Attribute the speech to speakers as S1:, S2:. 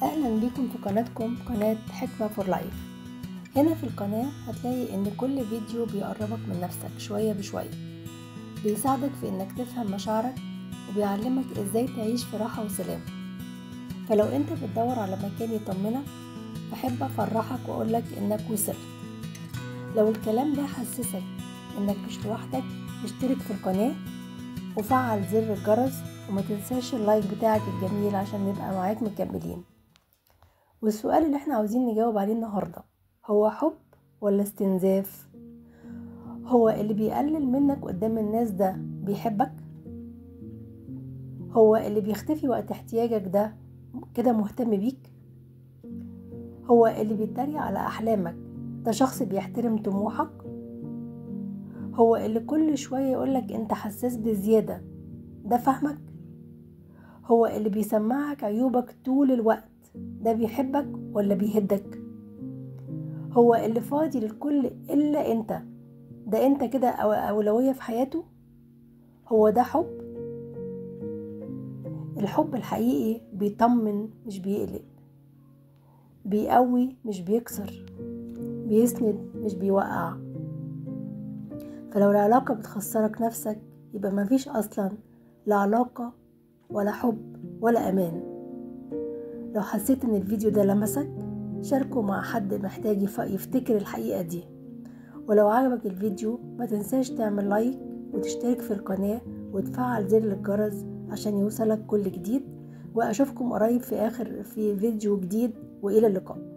S1: اهلا بيكم في قناتكم قناة حكمة فور لايف. هنا في القناة هتلاقي ان كل فيديو بيقربك من نفسك شوية بشوية، بيساعدك في انك تفهم مشاعرك وبيعلمك ازاي تعيش في راحة وسلام. فلو انت بتدور على مكان يطمنك بحب افرحك واقولك انك وصلت. لو الكلام ده حسسك انك مش لوحدك اشترك في القناة وفعل زر الجرس وما تنساش اللايك بتاعك الجميل عشان نبقى معاك مكملين. والسؤال اللي احنا عاوزين نجاوب عليه النهاردة هو حب ولا استنزاف؟ هو اللي بيقلل منك قدام الناس ده بيحبك؟ هو اللي بيختفي وقت احتياجك ده كده مهتم بيك؟ هو اللي بيتريق على أحلامك ده شخص بيحترم طموحك؟ هو اللي كل شوية يقولك انت حساس بزيادة ده فاهمك؟ هو اللي بيسمعك عيوبك طول الوقت ده بيحبك ولا بيهدك؟ هو اللي فاضي للكل إلا انت ده انت كده أولوية في حياته؟ هو ده حب؟ الحب الحقيقي بيطمن مش بيقلق، بيقوي مش بيكسر، بيسند مش بيوقع. فلو العلاقة بتخسرك نفسك يبقى مفيش أصلا لا علاقة ولا حب ولا أمان. لو حسيت ان الفيديو ده لمسك شاركه مع حد محتاج يفتكر الحقيقة دي. ولو عجبك الفيديو ما تنساش تعمل لايك وتشترك في القناة وتفعل زر الجرس عشان يوصلك كل جديد. واشوفكم قريب في فيديو جديد، والى اللقاء.